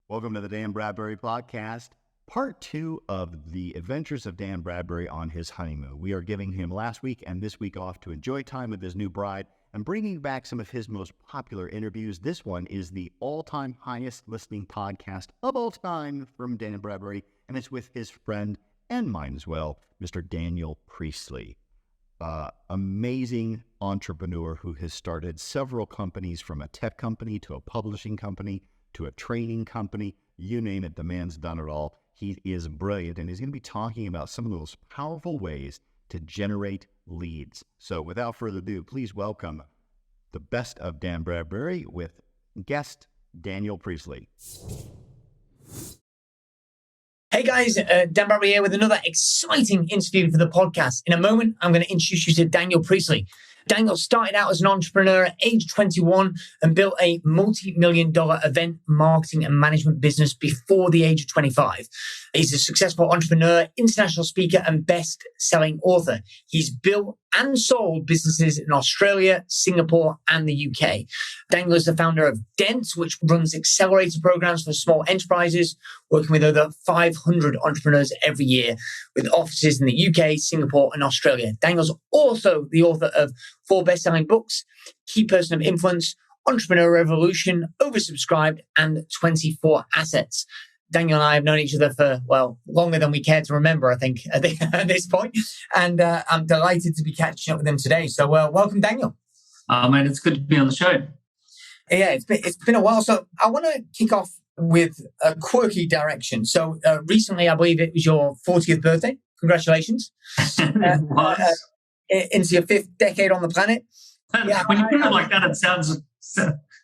Welcome to the Dan Bradbury podcast, part 2 of the adventures of Dan Bradbury on his honeymoon. We are giving him last week and this week off to enjoy time with his new bride and bringing back some of his most popular interviews. This one is the all-time highest listening podcast of all time from Dan Bradbury, and it's with his friend and mine as well, Mr. Daniel Priestley. Amazing entrepreneur who has started several companies, from a tech company to a publishing company to a training company, you name it, the man's done it all. He is brilliant, and he's going to be talking about some of those powerful ways to generate leads. So without further ado, please welcome the best of Dan Bradbury with guest Daniel Priestley. Hey guys, Dan Bradbury here with another exciting interview for the podcast. In a moment, I'm going to introduce you to Daniel Priestley. Daniel started out as an entrepreneur at age 21 and built a multi-million-dollar event marketing and management business before the age of 25. He's a successful entrepreneur, international speaker, and best-selling author. He's built and sold businesses in Australia, Singapore, and the UK. Daniel is the founder of Dent, which runs accelerator programs for small enterprises, working with over 500 entrepreneurs every year, with offices in the UK, Singapore, and Australia. Daniel's also the author of 4 best-selling books: Key Person of Influence, Entrepreneur Revolution, Oversubscribed, and 24 Assets. Daniel and I have known each other for, longer than we care to remember, I think, at this point. And I'm delighted to be catching up with him today. So welcome, Daniel. Mate, it's good to be on the show. Yeah, it's been a while. So I want to kick off with a quirky direction. So recently, I believe it was your 40th birthday. Congratulations. Into your 5th decade on the planet. Yeah, when you put it like that, it sounds...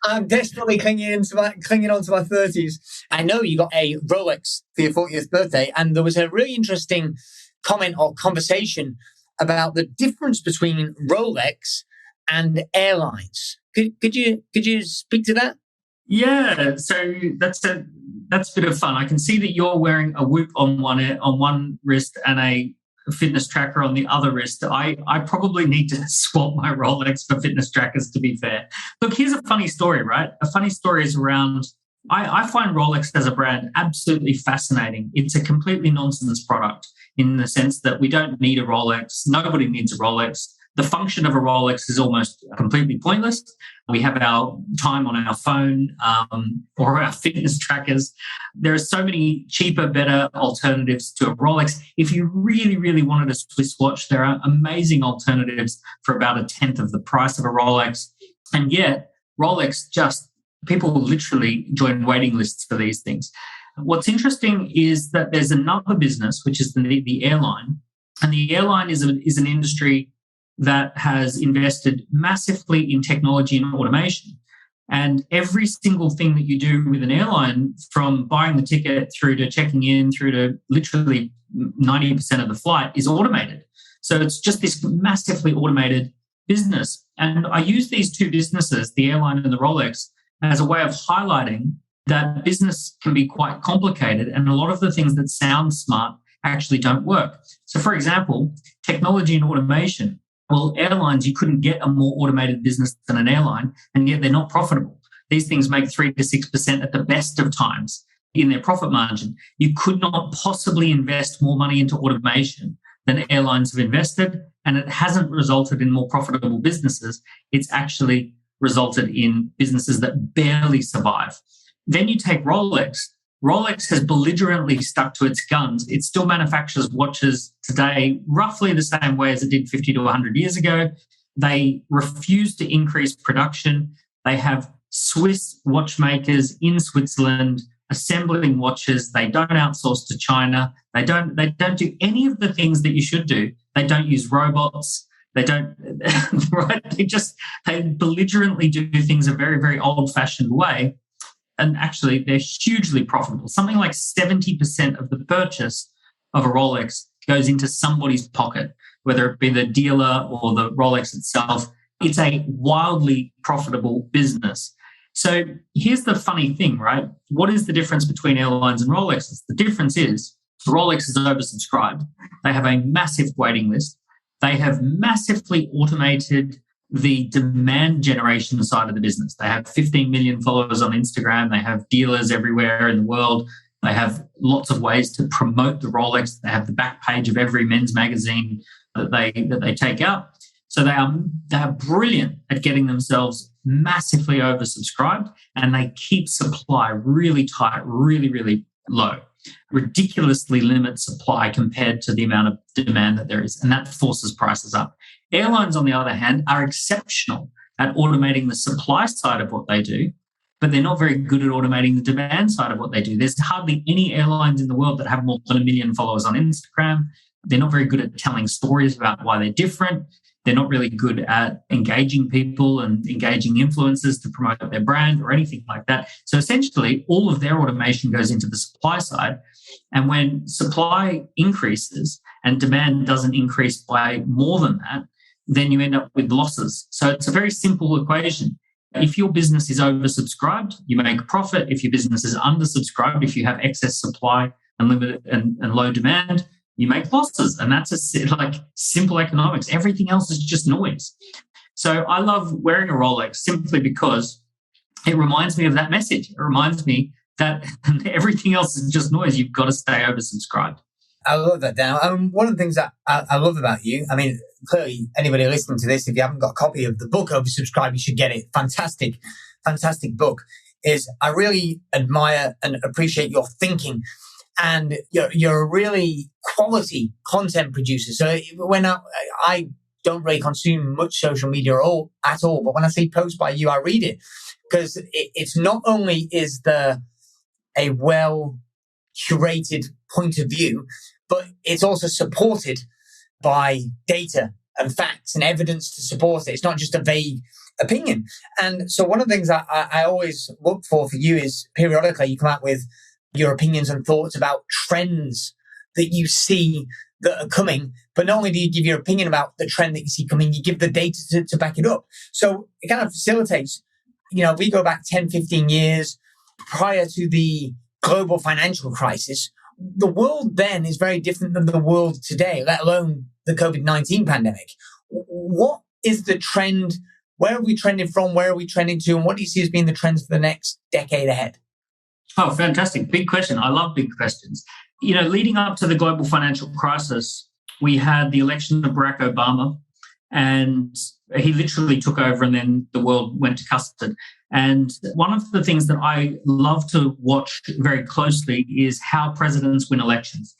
I'm desperately clinging on to my 30s. I know you got a Rolex for your 40th birthday, and there was a really interesting comment or conversation about the difference between Rolex and airlines. Could you speak to that? Yeah, so that's a bit of fun. I can see that you're wearing a Whoop on one wrist and a fitness tracker on the other wrist. I probably need to swap my Rolex for fitness trackers, to be fair. Look, here's a funny story, right? A funny story is around, I find Rolex as a brand absolutely fascinating. It's a completely nonsense product in the sense that we don't need a Rolex. Nobody needs a Rolex. The function of a Rolex is almost completely pointless. We have our time on our phone or our fitness trackers. There are so many cheaper, better alternatives to a Rolex. If you really, really wanted a Swiss watch, there are amazing alternatives for about 1/10 of the price of a Rolex. And yet, Rolex people literally join waiting lists for these things. What's interesting is that there's another business, which is the airline. And the airline is an industry that has invested massively in technology and automation. And every single thing that you do with an airline, from buying the ticket through to checking in, through to literally 90% of the flight, is automated. So it's just this massively automated business. And I use these two businesses, the airline and the Rolex, as a way of highlighting that business can be quite complicated, and a lot of the things that sound smart actually don't work. So, for example, technology and automation. Well, airlines, you couldn't get a more automated business than an airline, and yet they're not profitable. These things make 3 to 6% at the best of times in their profit margin. You could not possibly invest more money into automation than airlines have invested, and it hasn't resulted in more profitable businesses. It's actually resulted in businesses that barely survive. Then you take Rolex. Rolex has belligerently stuck to its guns. It still manufactures watches today roughly the same way as it did 50 to 100 years ago. They refuse to increase production. They have Swiss watchmakers in Switzerland assembling watches. They don't outsource to China. They don't do any of the things that you should do. They don't use robots. They don't, right? They belligerently do things a very, very old-fashioned way. And actually, they're hugely profitable. Something like 70% of the purchase of a Rolex goes into somebody's pocket, whether it be the dealer or the Rolex itself. It's a wildly profitable business. So here's the funny thing, right? What is the difference between airlines and Rolexes? The difference is Rolex is oversubscribed. They have a massive waiting list. They have massively automated the demand generation side of the business. They have 15 million followers on Instagram. They have dealers everywhere in the world. They have lots of ways to promote the Rolex. They have the back page of every men's magazine that they take out. So they are brilliant at getting themselves massively oversubscribed, and they keep supply really tight, really, really low. Ridiculously limit supply compared to the amount of demand that there is, and that forces prices up. Airlines, on the other hand, are exceptional at automating the supply side of what they do, but they're not very good at automating the demand side of what they do. There's hardly any airlines in the world that have more than 1 million followers on Instagram. They're not very good at telling stories about why they're different. They're not really good at engaging people and engaging influencers to promote their brand or anything like that. So essentially, all of their automation goes into the supply side. And when supply increases and demand doesn't increase by more than that, then you end up with losses. So it's a very simple equation. If your business is oversubscribed, you make a profit. If your business is undersubscribed, if you have excess supply and limited and low demand, you make losses. And that's simple economics. Everything else is just noise. So I love wearing a Rolex simply because it reminds me of that message. It reminds me that everything else is just noise. You've got to stay oversubscribed. I love that, Dan. One of the things that I love about you, I mean, clearly anybody listening to this, if you haven't got a copy of the book Oversubscribe, you should get it. Fantastic book. Is I really admire and appreciate your thinking, and you're a really quality content producer. So when I don't really consume much social media at all, but when I see posts by you, I read it, because it's not only is there a well curated point of view, but it's also supported by data and facts and evidence to support it. It's not just a vague opinion. And so one of the things that I always look for you is periodically you come out with your opinions and thoughts about trends that you see that are coming. But not only do you give your opinion about the trend that you see coming, you give the data to back it up. So it kind of facilitates, we go back 10, 15 years prior to the global financial crisis. The world then is very different than the world today, let alone the COVID-19 pandemic. What is the trend? Where are we trending from? Where are we trending to? And what do you see as being the trends for the next decade ahead? Oh, fantastic. Big question. I love big questions. Leading up to the global financial crisis, we had the election of Barack Obama, and he literally took over, and then the world went to custard. And one of the things that I love to watch very closely is how presidents win elections.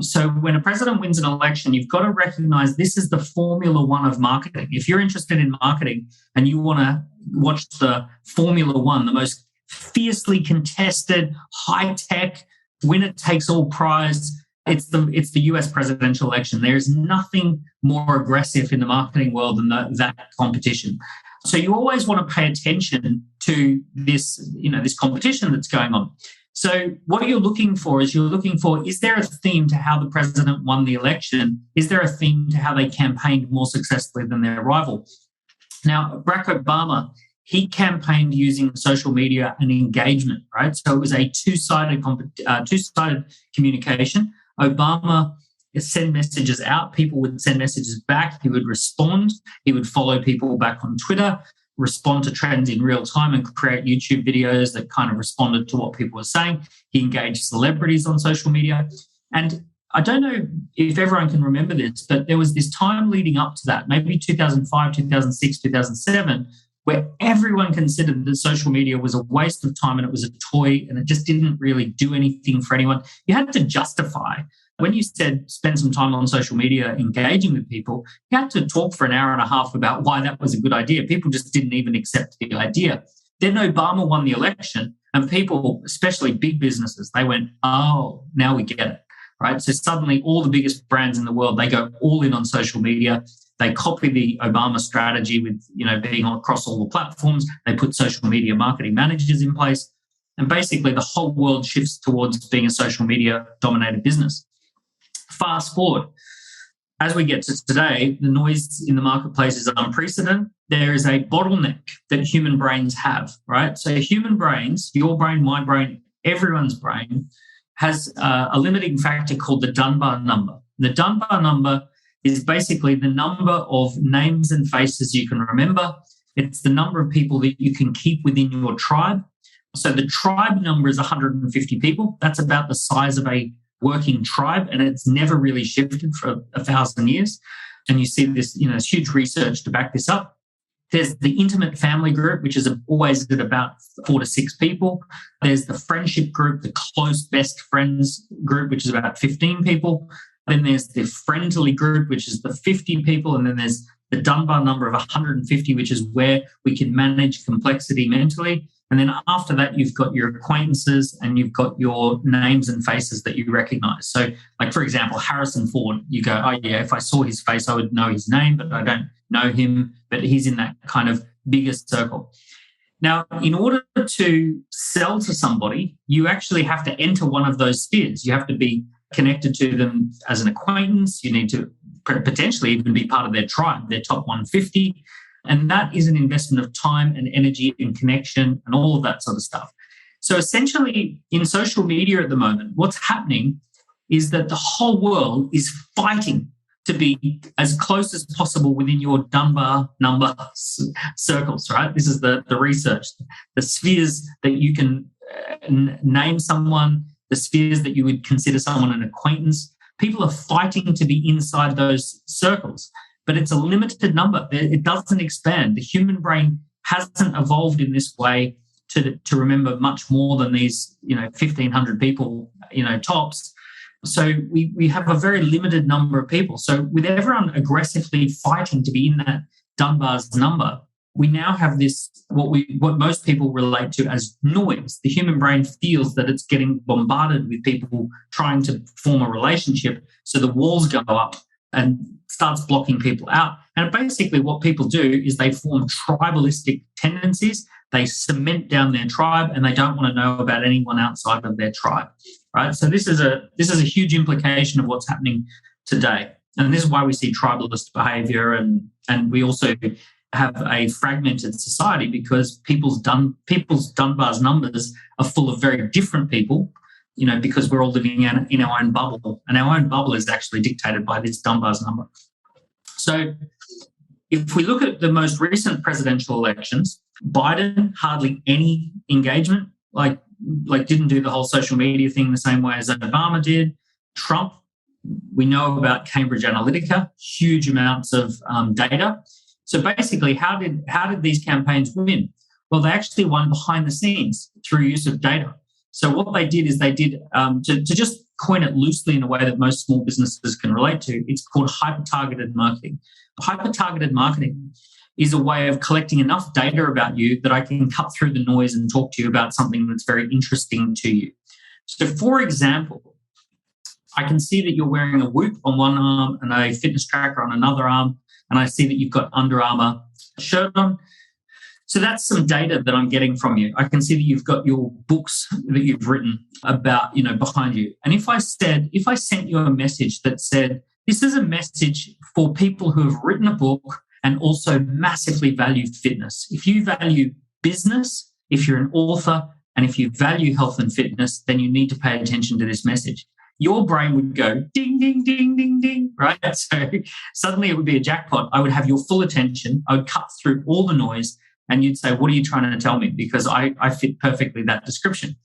So when a president wins an election, you've got to recognize this is the Formula One of marketing. If you're interested in marketing and you want to watch the Formula One, the most fiercely contested, high-tech, winner-takes-all prize, it's the US presidential election. There is nothing more aggressive in the marketing world than that competition. So you always want to pay attention to this, this competition that's going on. So what you're looking for is there a theme to how the president won the election? Is there a theme to how they campaigned more successfully than their rival? Now, Barack Obama, he campaigned using social media and engagement, right? So it was a two-sided communication. Obama send messages out, people would send messages back, he would respond, he would follow people back on Twitter, respond to trends in real time and create YouTube videos that kind of responded to what people were saying. He engaged celebrities on social media. And I don't know if everyone can remember this, but there was this time leading up to that, maybe 2005, 2006, 2007, where everyone considered that social media was a waste of time and it was a toy and it just didn't really do anything for anyone. You had to justify. When you said spend some time on social media engaging with people, you had to talk for an hour and a half about why that was a good idea. People just didn't even accept the idea. Then Obama won the election and people, especially big businesses, they went, oh, now we get it, right? So suddenly all the biggest brands in the world, they go all in on social media. They copy the Obama strategy with, being across all the platforms. They put social media marketing managers in place. And basically the whole world shifts towards being a social media dominated business. Fast forward, as we get to today, the noise in the marketplace is unprecedented. There is a bottleneck that human brains have, right? So human brains, your brain, my brain, everyone's brain, has a limiting factor called the Dunbar number. The Dunbar number is basically the number of names and faces you can remember. It's the number of people that you can keep within your tribe. So the tribe number is 150 people. That's about the size of a working tribe, and it's never really shifted for 1,000 years. And you see this, there's huge research to back this up. There's the intimate family group, which is always at about 4 to 6 people. There's the friendship group, the close best friends group, which is about 15 people. Then there's the friendly group, which is the 50 people. And then there's the Dunbar number of 150, which is where we can manage complexity mentally. And then after that, you've got your acquaintances and you've got your names and faces that you recognize. So, like, for example, Harrison Ford, you go, oh, yeah, if I saw his face, I would know his name, but I don't know him, but he's in that kind of biggest circle. Now, in order to sell to somebody, you actually have to enter one of those spheres. You have to be connected to them as an acquaintance. You need to potentially even be part of their tribe, their top 150. And that is an investment of time and energy and connection and all of that sort of stuff. So essentially, in social media at the moment, what's happening is that the whole world is fighting to be as close as possible within your Dunbar number circles, right? This is the research, the spheres that you can name someone, the spheres that you would consider someone an acquaintance. People are fighting to be inside those circles. But it's a limited number. It doesn't expand. The human brain hasn't evolved in this way to remember much more than these, 1,500 people, tops. So we have a very limited number of people. So with everyone aggressively fighting to be in that Dunbar's number, we now have this, what most people relate to as noise. The human brain feels that it's getting bombarded with people trying to form a relationship. So the walls go up and starts blocking people out. And basically what people do is they form tribalistic tendencies. They cement down their tribe and they don't want to know about anyone outside of their tribe, right? So this is a huge implication of what's happening today. And this is why we see tribalist behavior and we also have a fragmented society because people's Dunbar's numbers are full of very different people, because we're all living in our own bubble. And our own bubble is actually dictated by this Dunbar's number. So if we look at the most recent presidential elections, Biden, hardly any engagement, like didn't do the whole social media thing the same way as Obama did. Trump, we know about Cambridge Analytica, huge amounts of data. So basically, how did these campaigns win? Well, they actually won behind the scenes through use of data. So what they did is to just coin it loosely in a way that most small businesses can relate to, it's called hyper-targeted marketing. Hyper-targeted marketing is a way of collecting enough data about you that I can cut through the noise and talk to you about something that's very interesting to you. So for example, I can see that you're wearing a Whoop on one arm and a fitness tracker on another arm, and I see that you've got Under Armour shirt on. So that's some data that I'm getting from you. I can see that you've got your books that you've written about, behind you. And if I sent you a message that said, this is a message for people who have written a book and also massively value fitness. If you value business, if you're an author, and if you value health and fitness, then you need to pay attention to this message. Your brain would go ding, ding, ding, ding, ding, right? So suddenly it would be a jackpot. I would have your full attention. I would cut through all the noise. And you'd say, what are you trying to tell me? Because I fit perfectly that description.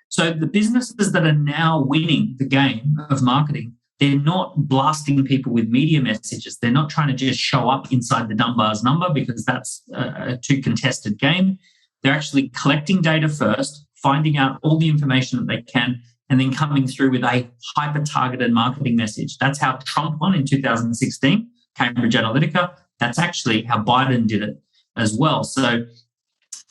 So the businesses that are now winning the game of marketing, they're not blasting people with media messages. They're not trying to just show up inside the Dunbar's number because that's a too contested game. They're actually collecting data first, finding out all the information that they can, and then coming through with a hyper-targeted marketing message. That's how Trump won in 2016, Cambridge Analytica. That's actually how Biden did it as well. So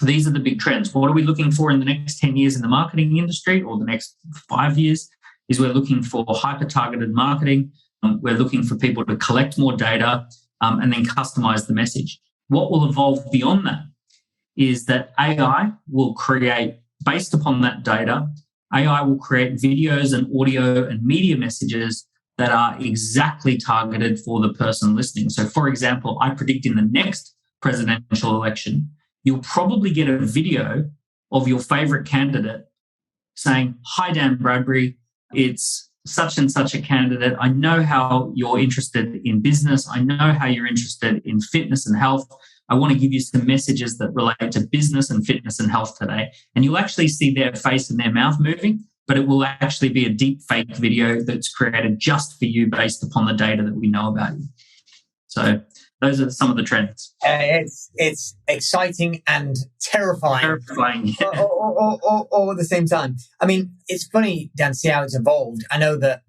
these are the big trends. What are we looking for in the next 10 years in the marketing industry or the next 5 years? Is we're looking for hyper-targeted marketing. We're looking for people to collect more data and then customize the message. What will evolve beyond that is that AI will create, based upon that data, AI will create videos and audio and media messages that are exactly targeted for the person listening. So, for example, I predict in the next presidential election, you'll probably get a video of your favorite candidate saying, "Hi, Dan Bradbury, it's such and such a candidate. I know how you're interested in business. I know how you're interested in fitness and health. I want to give you some messages that relate to business and fitness and health today. And you'll actually see their face and their mouth moving, but it will actually be a deep fake video that's created just for you based upon the data that we know about you. So those are some of the trends. It's exciting and terrifying. Terrifying. All at the same time. I mean, it's funny, Dan, see how it's evolved. I know that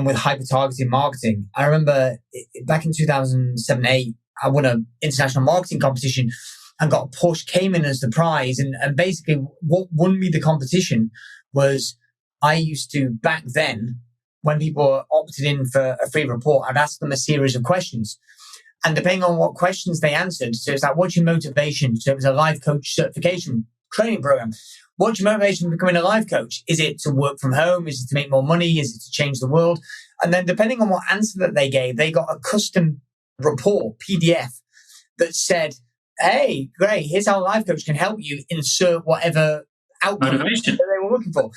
with hyper-targeting marketing, I remember back in 2007-8, I won an international marketing competition and got a Porsche Cayman as the prize. And basically what won me the competition was I used to, back then, when people opted in for a free report, I'd ask them a series of questions. And depending on what questions they answered, so it's like, what's your motivation? So it was a life coach certification training program. What's your motivation for becoming a life coach? Is it to work from home? Is it to make more money? Is it to change the world? And then depending on what answer that they gave, they got a custom report, PDF, that said, hey, great, here's how a life coach can help you insert whatever outcome Motivation that they were looking for.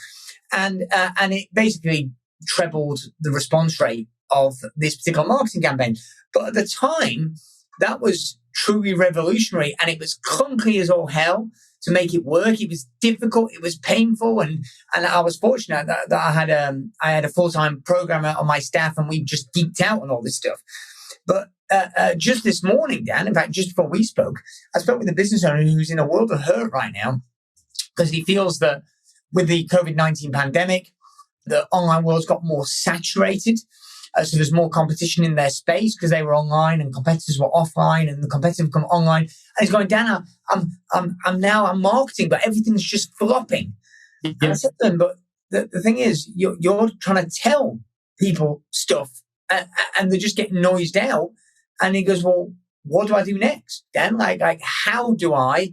And it basically trebled the response rate of this particular marketing campaign. But at the time, that was truly revolutionary, and it was clunky as all hell to make it work. It was difficult. It was painful. And I was fortunate that I had a full-time programmer on my staff, and we just geeked out on all this stuff. But just this morning, Dan, in fact, just before we spoke, I spoke with a business owner who's in a world of hurt right now because he feels that with the COVID-19 pandemic, the online world's got more saturated. So there's more competition in their space because they were online and competitors were offline, and the competitors come online. And he's going, Dan, I'm marketing, but everything's just flopping. Yes. And I said to him, but the thing is, you're trying to tell people stuff and they're just getting noised out. And he goes, well, what do I do next, Dan? Like how do I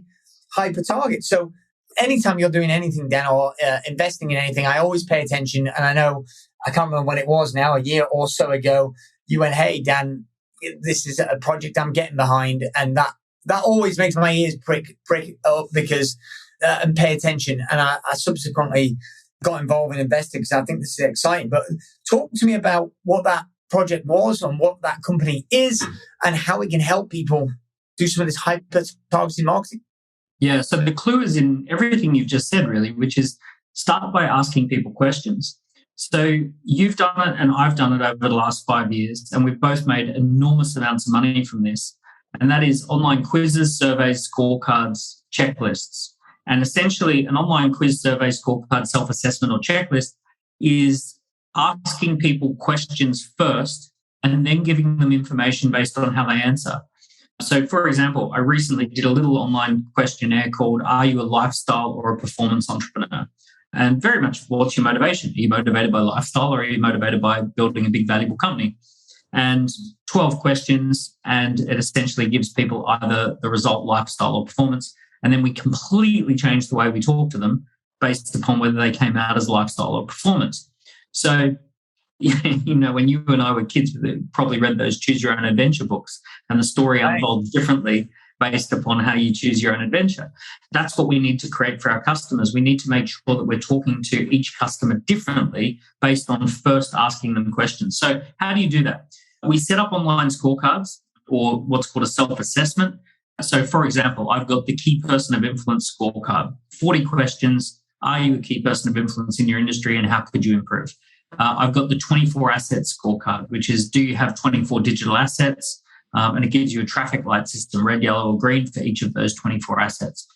hyper target? So anytime you're doing anything, Dan, or investing in anything, I always pay attention. And I know, I can't remember when it was now, a year or so ago, you went, hey, Dan, this is a project I'm getting behind. And that always makes my ears prick up because, and pay attention. And I subsequently got involved in investing because I think this is exciting. But talk to me about what that project was and what that company is and how it can help people do some of this hyper-targeted marketing. Yeah, so the clue is in everything you've just said, really, which is start by asking people questions. So you've done it and I've done it over the last 5 years, and we've both made enormous amounts of money from this. And that is online quizzes, surveys, scorecards, checklists. And essentially an online quiz, survey, scorecard, self-assessment or checklist is asking people questions first and then giving them information based on how they answer. So, for example, I recently did a little online questionnaire called, are you a lifestyle or a performance entrepreneur? And very much, what's your motivation? Are you motivated by lifestyle or are you motivated by building a big, valuable company? And 12 questions, and it essentially gives people either the result, lifestyle or performance. And then we completely change the way we talk to them based upon whether they came out as lifestyle or performance. So, you know, when you and I were kids, we probably read those Choose Your Own Adventure books, and the story unfolds differently based upon how you choose your own adventure. That's what we need to create for our customers. We need to make sure that we're talking to each customer differently based on first asking them questions. So how do you do that? We set up online scorecards, or what's called a self-assessment. So, for example, I've got the key person of influence scorecard, 40 questions. Are you a key person of influence in your industry, and how could you improve? I've got the 24 assets scorecard, which is, do you have 24 digital assets? And it gives you a traffic light system, red, yellow, or green for each of those 24 assets.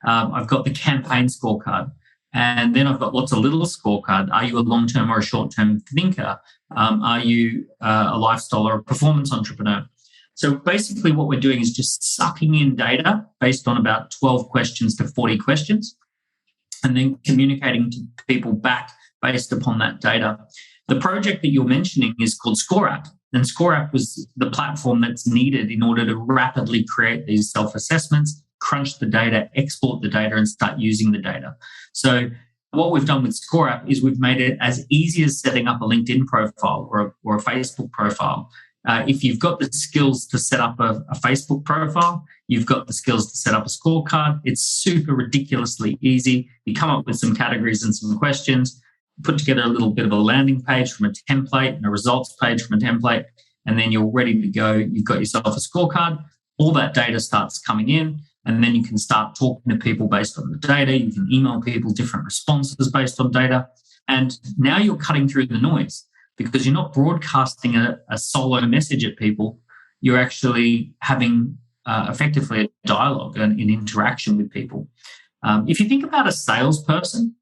I've got the campaign scorecard. And then I've got lots of little scorecard. Are you a long-term or a short-term thinker? Are you a lifestyle or a performance entrepreneur? So basically what we're doing is just sucking in data based on about 12 questions to 40 questions, and then communicating to people back based upon that data. The project that you're mentioning is called ScoreApp, and ScoreApp was the platform that's needed in order to rapidly create these self-assessments, crunch the data, export the data, and start using the data. So what we've done with ScoreApp is we've made it as easy as setting up a LinkedIn profile or a Facebook profile. If you've got the skills to set up a Facebook profile, you've got the skills to set up a scorecard. It's super ridiculously easy. You come up with some categories and some questions. put together a little bit of a landing page from a template and a results page from a template, and then you're ready to go. You've got yourself a scorecard. All that data starts coming in, and then you can start talking to people based on the data. You can email people different responses based on data. And now you're cutting through the noise because you're not broadcasting a solo message at people. You're actually having effectively a dialogue and an interaction with people. If you think about a salesperson,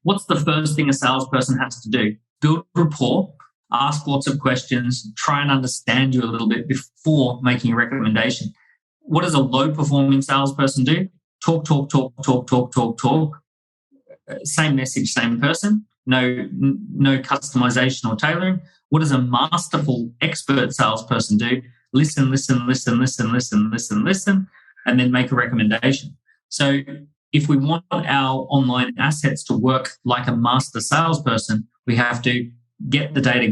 what's the first thing a salesperson has to do? Build rapport, ask lots of questions, try and understand you a little bit before making a recommendation. What does a low-performing salesperson do? Talk. Same message, same person. No customization or tailoring. What does a masterful expert salesperson do? Listen, and then make a recommendation. So if we want our online assets to work like a master salesperson, we have to get the data,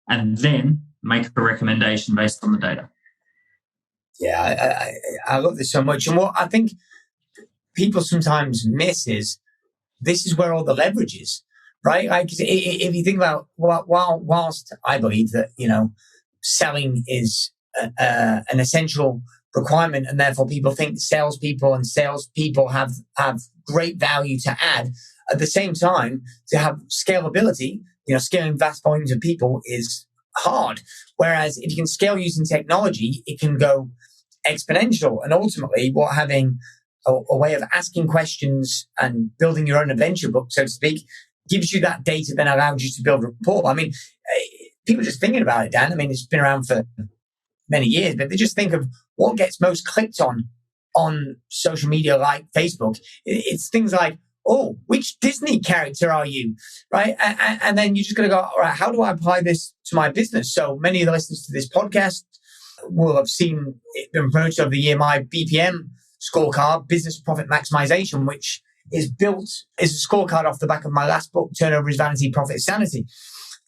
and then make a recommendation based on the data. Yeah, I love this so much. And what I think people sometimes miss is this is where all the leverage is, right? Like if you think about whilst I believe that, selling is an essential requirement, and therefore people think salespeople have great value to add. At the same time, to have scalability, scaling vast volumes of people is hard. Whereas if you can scale using technology, it can go exponential. And ultimately, having a way of asking questions and building your own adventure book, so to speak, gives you that data, then allows you to build rapport. I mean, people just thinking about it, Dan. I mean, it's been around for many years, but they just think of what gets most clicked on social media like Facebook. It's things like, oh, which Disney character are you, right? And then you're just going to go, all right, how do I apply this to my business? So many of the listeners to this podcast will have seen it been promoted over the year, my BPM scorecard, Business Profit Maximization, which is built as a scorecard off the back of my last book, Turnover is Vanity, Profit is Sanity.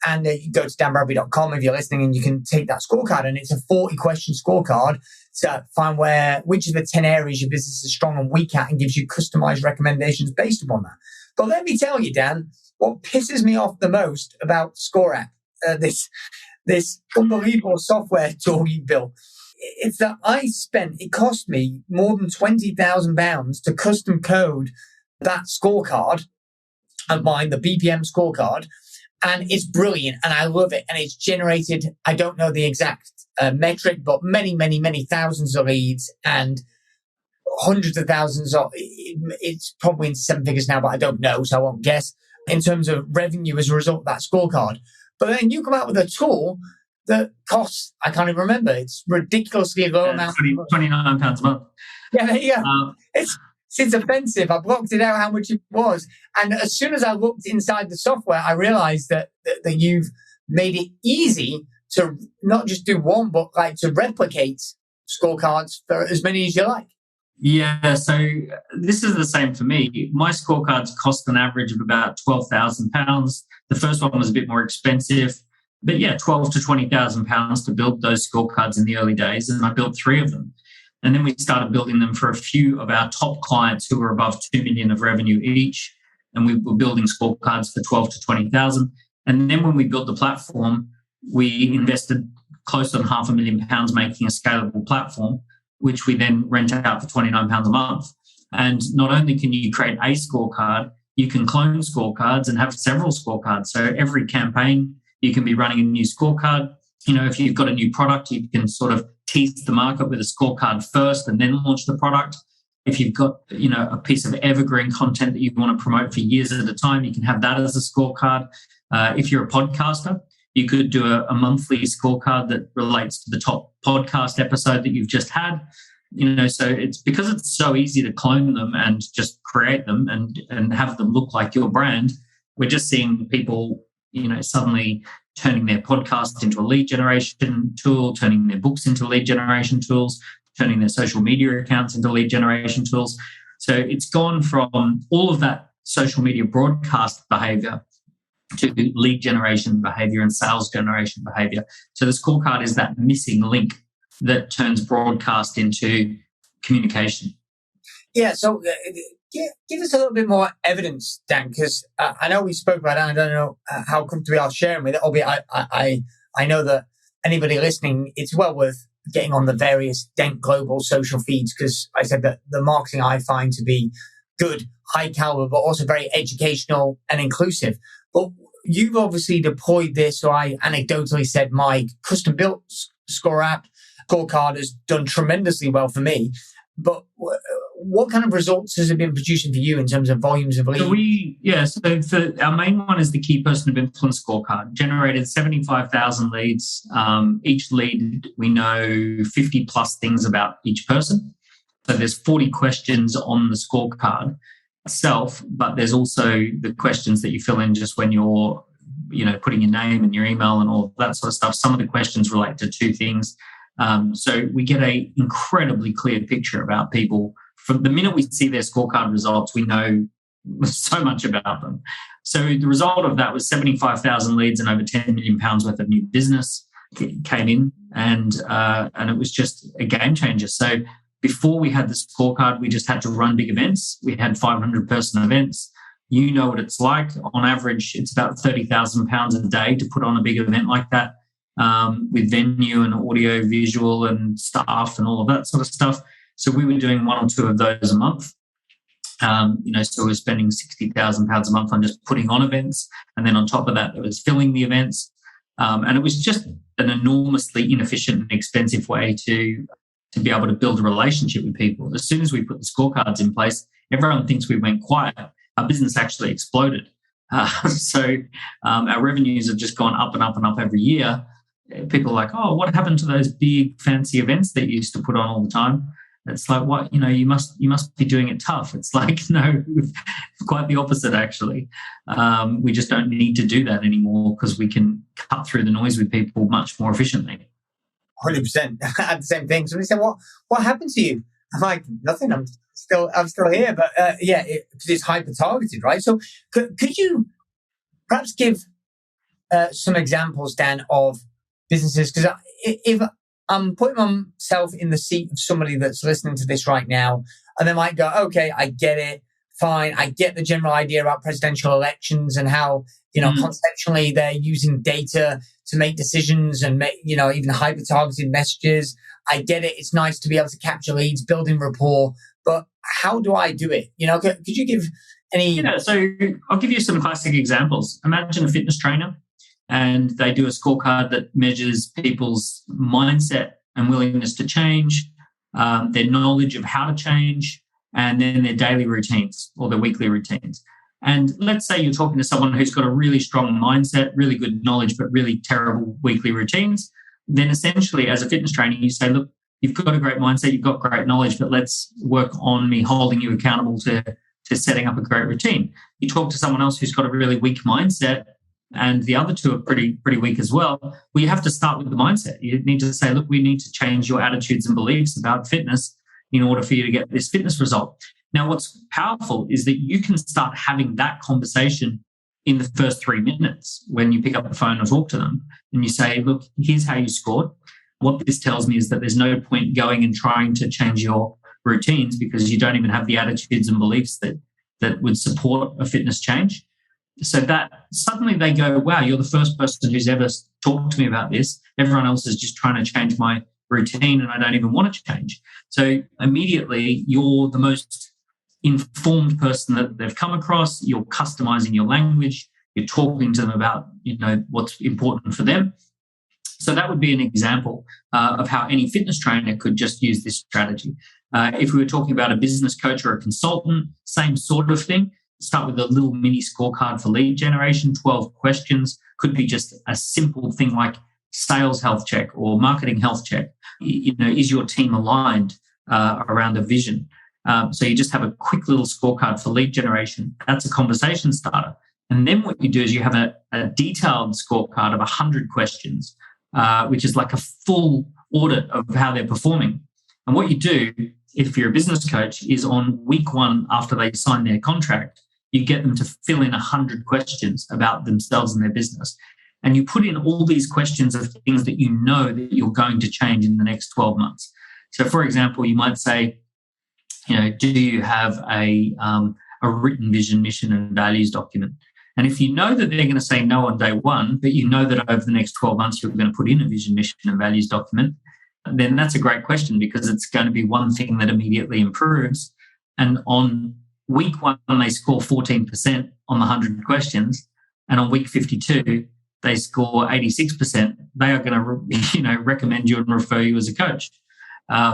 And you go to danbradbury.com if you're listening, and you can take that scorecard. And it's a 40-question scorecard to find which of the 10 areas your business is strong and weak at, and gives you customized recommendations based upon that. But let me tell you, Dan, what pisses me off the most about Score App, this unbelievable software tool you built, it's that it cost me more than £20,000 to custom code that scorecard of mine, the BPM scorecard. And it's brilliant, and I love it. And it's generated, I don't know the exact metric, but many, many, many thousands of leads and hundreds of thousands of, it's probably in 7 figures now, but I don't know, so I won't guess, in terms of revenue as a result of that scorecard. But then you come out with a tool that costs, I can't even remember, it's ridiculously low amount. £29 a month. Yeah, there you go. It's offensive. I blocked it out how much it was. And as soon as I looked inside the software, I realized that you've made it easy to not just do one, but like to replicate scorecards for as many as you like. Yeah, so this is the same for me. My scorecards cost an average of about £12,000. The first one was a bit more expensive, but yeah, £12,000 to £20,000 to build those scorecards in the early days. And I built 3 of them. And then we started building them for a few of our top clients who were above 2 million of revenue each. And we were building scorecards for 12 to 20,000. And then when we built the platform, we invested close on £500,000 making a scalable platform, which we then rent out for £29 a month. And not only can you create a scorecard, you can clone scorecards and have several scorecards. So every campaign, you can be running a new scorecard. If you've got a new product, you can sort of tease the market with a scorecard first and then launch the product. If you've got, a piece of evergreen content that you want to promote for years at a time, you can have that as a scorecard. If you're a podcaster, you could do a monthly scorecard that relates to the top podcast episode that you've just had. So it's because it's so easy to clone them and just create them and have them look like your brand. We're just seeing people, suddenly turning their podcast into a lead generation tool, turning their books into lead generation tools, turning their social media accounts into lead generation tools. So it's gone from all of that social media broadcast behavior to lead generation behavior and sales generation behavior. So the scorecard is that missing link that turns broadcast into communication. Yeah, so Give us a little bit more evidence, Dan, because I know we spoke about it. And I don't know how comfortable you are sharing with it. Albeit, I know that anybody listening, it's well worth getting on the various Dent Global social feeds, because I said that the marketing I find to be good, high caliber, but also very educational and inclusive. But you've obviously deployed this, or I anecdotally said my custom built score app, scorecard, has done tremendously well for me. But what kind of results has it been producing for you in terms of volumes of leads? So our main one is the key person of influence scorecard. Generated 75,000 leads. Each lead, we know 50 plus things about each person. So there's 40 questions on the scorecard itself, but there's also the questions that you fill in just when you're, putting your name and your email and all that sort of stuff. Some of the questions relate to two things. So we get a incredibly clear picture about people. From the minute we see their scorecard results, we know so much about them. So the result of that was 75,000 leads and over £10 million worth of new business came in, and it was just a game changer. So before we had the scorecard, we just had to run big events. We had 500-person events. You know what it's like. On average, it's about £30,000 a day to put on a big event like that. With venue and audio, visual and staff and all of that sort of stuff. So we were doing one or two of those a month. So we're spending £60,000 a month on just putting on events. And then on top of that, there was filling the events. And it was just an enormously inefficient and expensive way to be able to build a relationship with people. As soon as we put the scorecards in place, everyone thinks we went quiet. Our business actually exploded. So our revenues have just gone up and up and up every year. People are like, oh, what happened to those big fancy events that you used to put on all the time? It's like, what, you must be doing it tough. It's like, no, quite the opposite, actually. We just don't need to do that anymore because we can cut through the noise with people much more efficiently. 100%. I had the same thing. Somebody said, what happened to you? I'm like, nothing. I'm still here. But it's hyper targeted, right? So could you perhaps give some examples, Dan, of businesses? Because if I'm putting myself in the seat of somebody that's listening to this right now, and they might go, okay, I get it. Fine. I get the general idea about presidential elections and how, conceptually they're using data to make decisions and make, even hyper targeted messages. I get it. It's nice to be able to capture leads, building rapport, but how do I do it? Could you give any? So I'll give you some classic examples. Imagine a fitness trainer and they do a scorecard that measures people's mindset and willingness to change, their knowledge of how to change, and then their daily routines or their weekly routines. And let's say you're talking to someone who's got a really strong mindset, really good knowledge, but really terrible weekly routines. Then essentially as a fitness trainer, you say, look, you've got a great mindset, you've got great knowledge, but let's work on me holding you accountable to setting up a great routine. You talk to someone else who's got a really weak mindset, and the other two are pretty weak as well. Well, you have to start with the mindset. You need to say, look, we need to change your attitudes and beliefs about fitness in order for you to get this fitness result. Now, what's powerful is that you can start having that conversation in the first 3 minutes when you pick up the phone and talk to them. And you say, look, here's how you scored. What this tells me is that there's no point going and trying to change your routines because you don't even have the attitudes and beliefs that would support a fitness change. So that suddenly they go, wow, you're the first person who's ever talked to me about this. Everyone else is just trying to change my routine and I don't even want to change. So immediately you're the most informed person that they've come across. You're customizing your language. You're talking to them about, what's important for them. So that would be an example of how any fitness trainer could just use this strategy. If we were talking about a business coach or a consultant, same sort of thing. Start with a little mini scorecard for lead generation, 12 questions. Could be just a simple thing like sales health check or marketing health check. Is your team aligned around a vision? So you just have a quick little scorecard for lead generation. That's a conversation starter. And then what you do is you have a detailed scorecard of 100 questions, which is like a full audit of how they're performing. And what you do, if you're a business coach, is on week 1 after they sign their contract, you get them to fill in 100 questions about themselves and their business. And you put in all these questions of things that you know that you're going to change in the next 12 months. So, for example, you might say, Do you have a written vision, mission, and values document? And if you know that they're going to say no on day one, but you know that over the next 12 months you're going to put in a vision, mission, and values document, then that's a great question, because it's going to be one thing that immediately improves. And on week 1, they score 14% on the 100 questions. And on week 52, they score 86%. They are going to, recommend you and refer you as a coach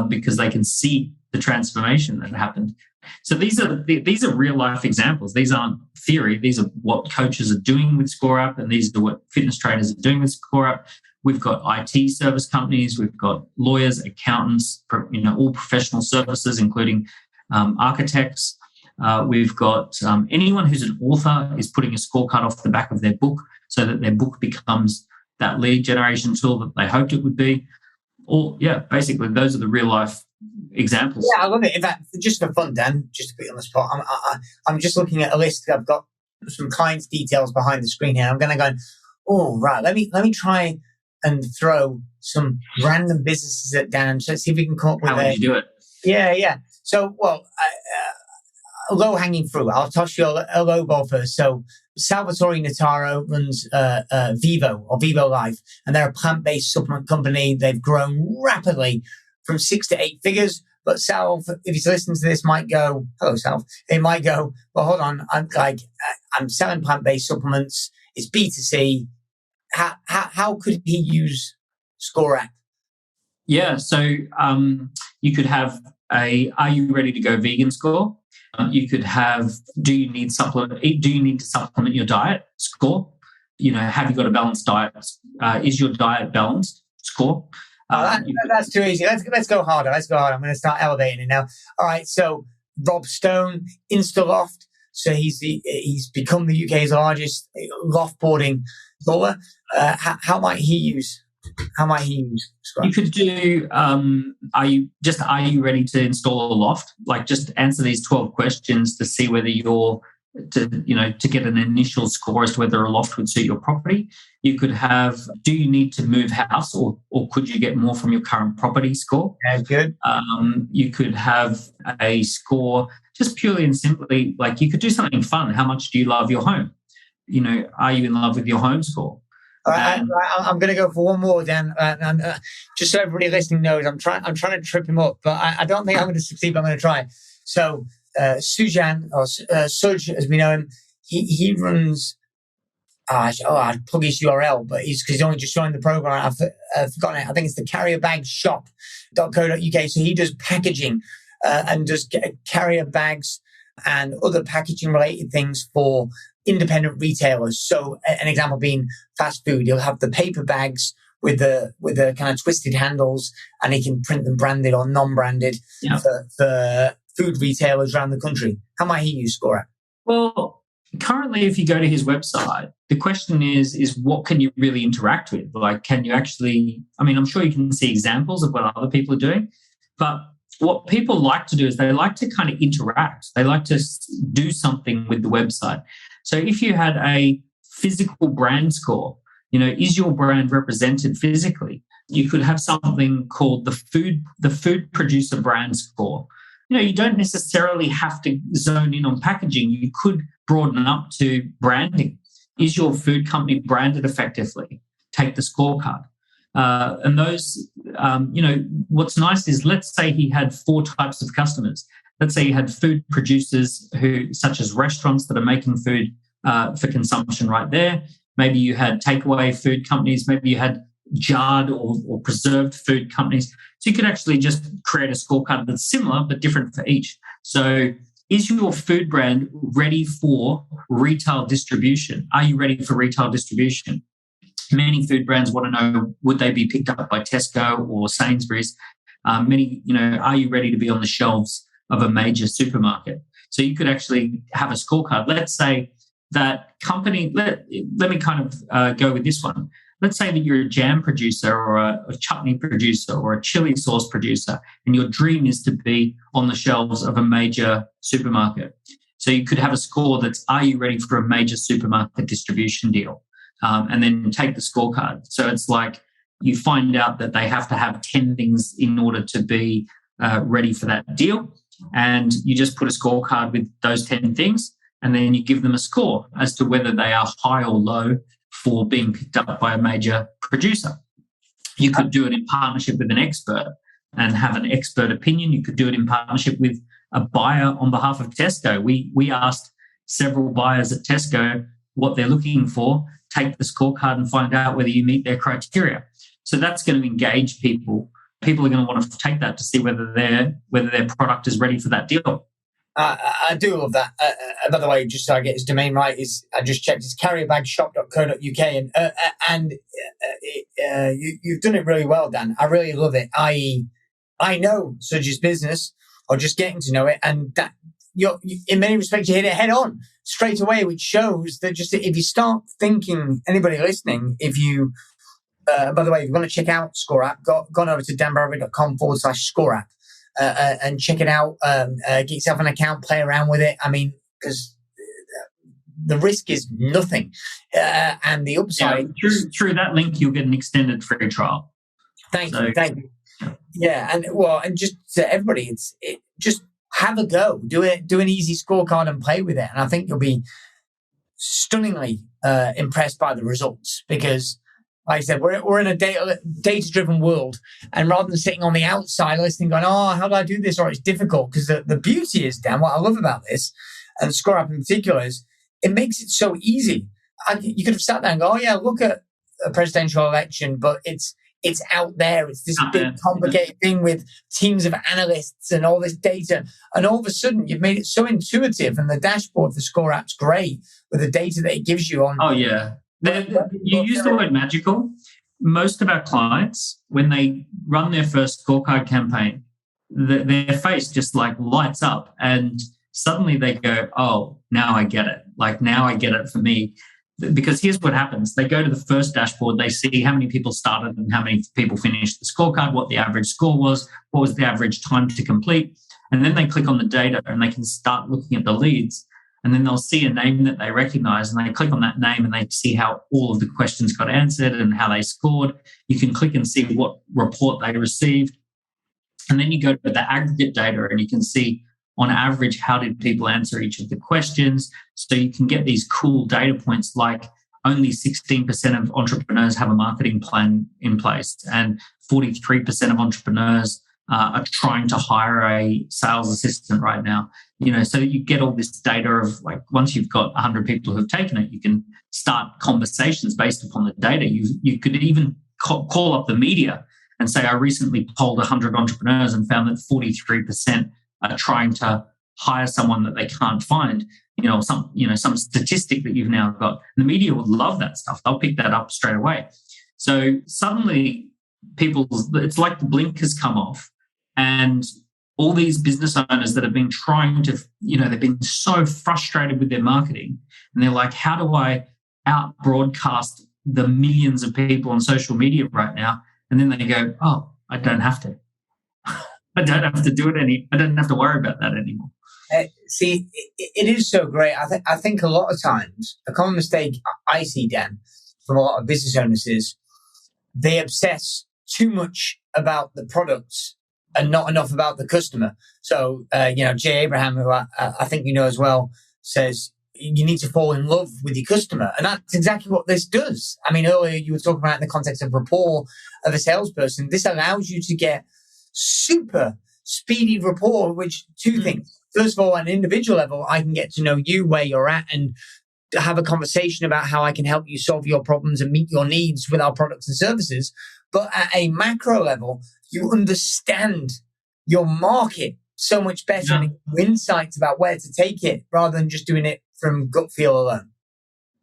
because they can see the transformation that happened. So these are real life examples. These aren't theory. These are what coaches are doing with ScoreUp, and these are what fitness trainers are doing with ScoreUp. We've got IT service companies, we've got lawyers, accountants, all professional services, including architects. We've got anyone who's an author is putting a scorecard off the back of their book so that their book becomes that lead generation tool that they hoped it would be. Basically, those are the real life examples. Yeah, I love it. In fact, just for fun, Dan, just to put you on the spot, I'm just looking at a list. I've got some clients' details behind the screen here. I'm going to go, oh, right, let me try and throw some random businesses at Dan. So let's see if we can come up with How would you do it? Yeah. So, low-hanging fruit. I'll toss you a low ball first. So Salvatore Nataro runs Vivo Life, and they're a plant-based supplement company. They've grown rapidly from 6 to 8 figures. But Salv, if he's listening to this, might go, hello, Salv. He might go, well, hold on. I'm selling plant-based supplements. It's B2C. How could he use ScoreUp? Yeah. So you could have are you ready to go vegan score? You could have, do you need to supplement your diet score? Have you got a balanced diet? Is your diet balanced score? That's too easy. Let's go harder. I'm going to start elevating it now. All right. So Rob Stone, Instaloft. So he's become the UK's largest loft boarding roller. How might he use Scrum? You could do, are you ready to install a loft? Like, just answer these 12 questions to see whether you're to get an initial score as to whether a loft would suit your property. You could have, do you need to move house, or could you get more from your current property score? Yeah, good. You could have a score just purely and simply, like, you could do something fun. How much do you love your home? Are you in love with your home score? I'm going to go for one more, Dan. Just so everybody listening knows, I'm trying to trip him up, but I don't think I'm going to succeed. But I'm going to try. So Sujan, or Suj, as we know him, he runs. I'd plug his URL, but because he's only just joined the program. I've forgotten it. I think it's the carrierbagsshop.co.uk. So he does packaging and does carrier bags and other packaging related things for independent retailers. So an example being fast food, you'll have the paper bags with the kind of twisted handles, and he can print them branded or non-branded for food retailers around the country. How might he use ScoreUp? Well, currently, if you go to his website, the question is what can you really interact with? Like, can you actually, I'm sure you can see examples of what other people are doing, but what people like to do is they like to kind of interact. They like to do something with the website. So if you had a physical brand score, is your brand represented physically? You could have something called the food producer brand score. You don't necessarily have to zone in on packaging. You could broaden up to branding. Is your food company branded effectively? Take the scorecard. And those, what's nice is, let's say he had 4 types of customers. Let's say you had food producers such as restaurants that are making food for consumption right there. Maybe you had takeaway food companies. Maybe you had jarred or preserved food companies. So you could actually just create a scorecard that's similar but different for each. So is your food brand ready for retail distribution? Are you ready for retail distribution? Many food brands want to know, would they be picked up by Tesco or Sainsbury's? Are you ready to be on the shelves of a major supermarket? So you could actually have a scorecard. Let's say that company, let me kind of go with this one. Let's say that you're a jam producer or a chutney producer or a chili sauce producer, and your dream is to be on the shelves of a major supermarket. So you could have a score that's, are you ready for a major supermarket distribution deal? And then take the scorecard. So it's like you find out that they have to have 10 things in order to be ready for that deal. and you just put a scorecard with those 10 things, and then you give them a score as to whether they are high or low for being picked up by a major producer. You could do it in partnership with an expert and have an expert opinion. You could do it in partnership with a buyer on behalf of Tesco. We asked several buyers at Tesco what they're looking for, take the scorecard and find out whether you meet their criteria. So that's going to engage people. People are going to want to take that to see whether their product is ready for that deal. I do love that. By the way, just so I get his domain right, I just checked. It's carrierbagsshop.co.uk, and you've done it really well, Dan. I really love it. I know Sudge's business, or just getting to know it, and that you're in many respects you hit it head on straight away, which shows that just if you start thinking, anybody listening, if you by the way, if you want to check out Score App, gone over to danbradbury.com/Score App and check it out. Get yourself an account, play around with it. I mean, because the risk is nothing, and the upside. Yeah, through that link, you'll get an extended free trial. Thank you. Yeah, and just to everybody, just have a go. Do an easy scorecard and play with it, and I think you'll be stunningly impressed by the results because. Like I said, we're in a data-driven world, and rather than sitting on the outside listening, going, "Oh, how do I do this?" or "It's difficult," because the beauty is, Dan, what I love about this, and Score App in particular, is it makes it so easy. You could have sat there and go, "Oh yeah, look at a presidential election," but it's out there. It's this big, complicated thing with teams of analysts and all this data, and all of a sudden you've made it so intuitive. And the dashboard for Score App's great with the data that it gives you on. Oh yeah. You use the word magical. Most of our clients, when they run their first scorecard campaign, their face just like lights up and suddenly they go, "Oh, now I get it. Like now I get it for me." Because here's what happens. They go to the first dashboard, they see how many people started and how many people finished the scorecard, what the average score was, what was the average time to complete. And then they click on the data and they can start looking at the leads. And then they'll see a name that they recognize and they click on that name and they see how all of the questions got answered and how they scored. You can click and see what report they received. And then you go to the aggregate data and you can see on average, how did people answer each of the questions? So you can get these cool data points like only 16% of entrepreneurs have a marketing plan in place and 43% of entrepreneurs are trying to hire a sales assistant right now. So you get all this data of like once you've got 100 people who have taken it, you can start conversations based upon the data. You could even call up the media and say, I recently polled 100 entrepreneurs and found that 43% are trying to hire someone that they can't find. Some statistic that you've now got. And the media would love that stuff. They'll pick that up straight away. So suddenly it's like the blink has come off. And all these business owners that have been trying to, they've been so frustrated with their marketing. And they're like, how do I out broadcast the millions of people on social media right now? And then they go, oh, I don't have to. I don't have to do it I don't have to worry about that anymore. See, it is so great. I think a lot of times, a common mistake I see, Dan, from a lot of business owners is they obsess too much about the products and not enough about the customer. So, Jay Abraham, who I think you know as well, says you need to fall in love with your customer. And that's exactly what this does. I mean, earlier you were talking about in the context of rapport of a salesperson. This allows you to get super speedy rapport, which two things. First of all, at an individual level, I can get to know you where you're at and have a conversation about how I can help you solve your problems and meet your needs with our products and services. But at a macro level, you understand your market so much better and insights about where to take it rather than just doing it from gut feel alone.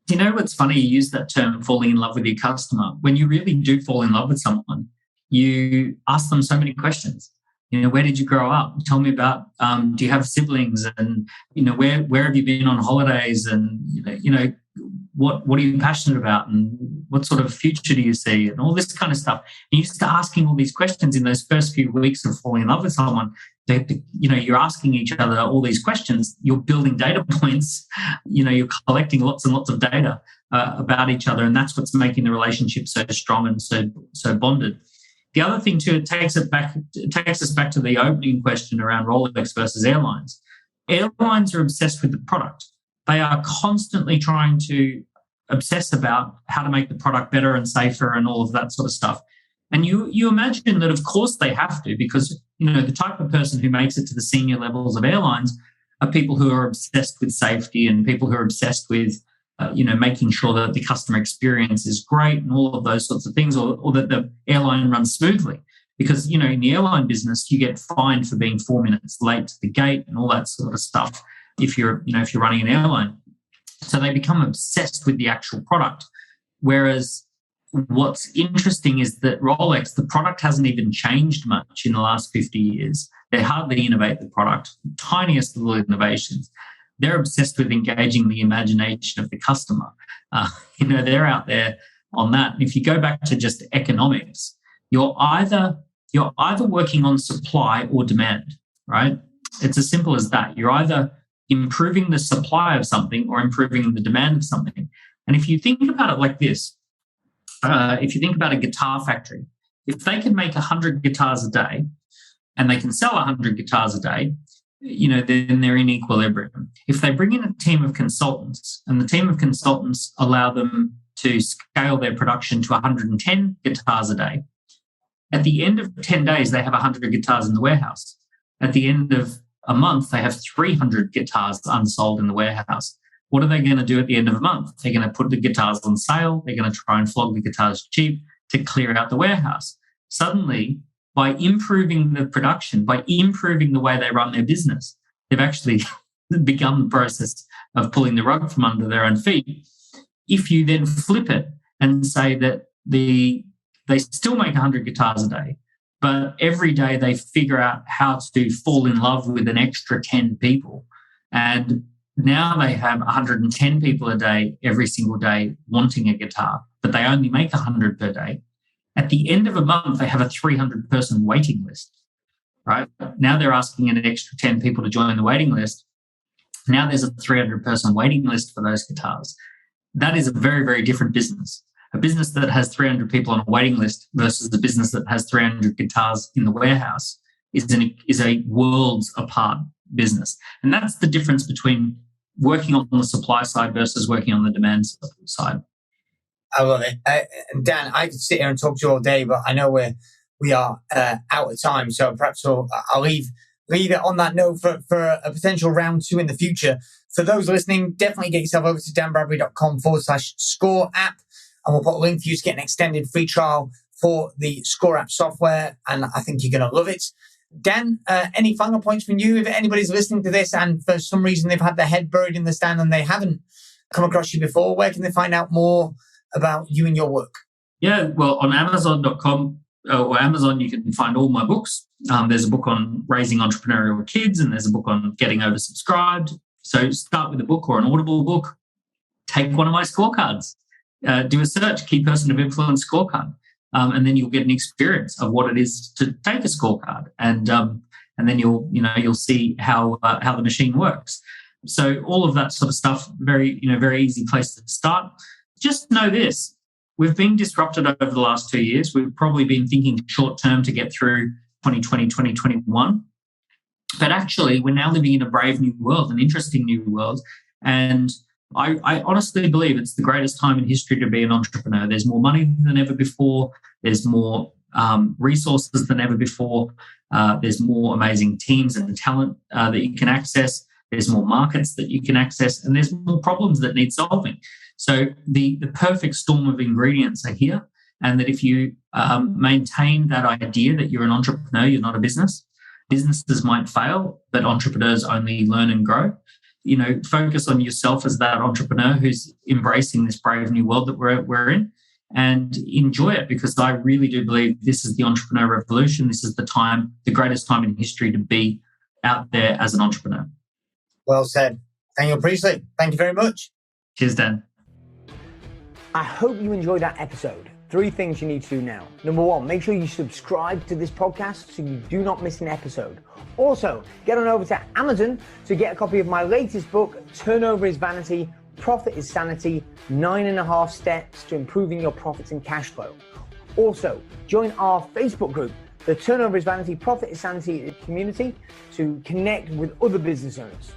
You know what's funny? You use that term, falling in love with your customer. When you really do fall in love with someone, you ask them so many questions. Where did you grow up? Tell me about, do you have siblings? And, where have you been on holidays? And, what are you passionate about? And what sort of future do you see? And all this kind of stuff. And you start asking all these questions in those first few weeks of falling in love with someone. You're asking each other all these questions. You're building data points. You're collecting lots and lots of data about each other. And that's what's making the relationship so strong and so bonded. The other thing too, it takes us back to the opening question around Rolex versus airlines. Airlines are obsessed with the product. They are constantly trying to obsess about how to make the product better and safer and all of that sort of stuff. And you imagine that, of course, they have to, because the type of person who makes it to the senior levels of airlines are people who are obsessed with safety and people who are obsessed with making sure that the customer experience is great and all of those sorts of things, or that the airline runs smoothly. Because, in the airline business, you get fined for being 4 minutes late to the gate and all that sort of stuff if you're running an airline. So they become obsessed with the actual product. Whereas what's interesting is that Rolex, the product hasn't even changed much in the last 50 years. They hardly innovate the product, tiniest little innovations. They're obsessed with engaging the imagination of the customer. They're out there on that. And if you go back to just economics, you're either working on supply or demand, right? It's as simple as that. You're either improving the supply of something or improving the demand of something. And if you think about it like this, if you think about a guitar factory, if they can make 100 guitars a day and they can sell 100 guitars a day, then they're in equilibrium. If they bring in a team of consultants and the team of consultants allow them to scale their production to 110 guitars a day, at the end of 10 days, they have 100 guitars in the warehouse. At the end of a month, they have 300 guitars unsold in the warehouse. What are they going to do at the end of a month? They're going to put the guitars on sale. They're going to try and flog the guitars cheap to clear out the warehouse. Suddenly, by improving the production, by improving the way they run their business, they've actually begun the process of pulling the rug from under their own feet. If you then flip it and say that they still make 100 guitars a day, but every day they figure out how to fall in love with an extra 10 people. And now they have 110 people a day, every single day, wanting a guitar, but they only make 100 per day. At the end of a month, they have a 300-person waiting list, right? Now they're asking an extra 10 people to join the waiting list. Now there's a 300-person waiting list for those guitars. That is a very, very different business. A business that has 300 people on a waiting list versus the business that has 300 guitars in the warehouse is a worlds apart business. And that's the difference between working on the supply side versus working on the demand side. I love it. Dan, I could sit here and talk to you all day, but I know we are out of time. So perhaps I'll leave it on that note for a potential round 2 in the future. For those listening, definitely get yourself over to danbradbury.com/score app. And we'll put a link for you to get an extended free trial for the Score app software. And I think you're going to love it. Dan, any final points from you? If anybody's listening to this and for some reason they've had their head buried in the sand and they haven't come across you before, where can they find out more about you and your work? Yeah, well, on Amazon.com or Amazon, you can find all my books. There's a book on raising entrepreneurial kids and there's a book on getting oversubscribed. So start with a book or an Audible book. Take one of my scorecards. Do a search, Key Person of Influence scorecard. And then you'll get an experience of what it is to take a scorecard. And then you'll see how the machine works. So all of that sort of stuff, very easy place to start. Just know this, we've been disrupted over the last 2 years. We've probably been thinking short term to get through 2020, 2021. But actually, we're now living in a brave new world, an interesting new world. And I honestly believe it's the greatest time in history to be an entrepreneur. There's more money than ever before. There's more resources than ever before. There's more amazing teams and talent that you can access. There's more markets that you can access. And there's more problems that need solving. So the perfect storm of ingredients are here. And that if you maintain that idea that you're an entrepreneur, you're not a business. Businesses might fail, but entrepreneurs only learn and grow. Focus on yourself as that entrepreneur who's embracing this brave new world that we're in, and enjoy it, because I really do believe this is the entrepreneur revolution. This is the greatest time in history to be out there as an entrepreneur. Well said. Daniel Priestley, thank you very much. Cheers, Dan. I hope you enjoyed that episode. 3 things you need to do now. Number 1, make sure you subscribe to this podcast so you do not miss an episode. Also, get on over to Amazon to get a copy of my latest book, Turnover is Vanity, Profit is Sanity, 9.5 steps to improving your profits and cash flow. Also, join our Facebook group, the Turnover is Vanity, Profit is Sanity community, to connect with other business owners.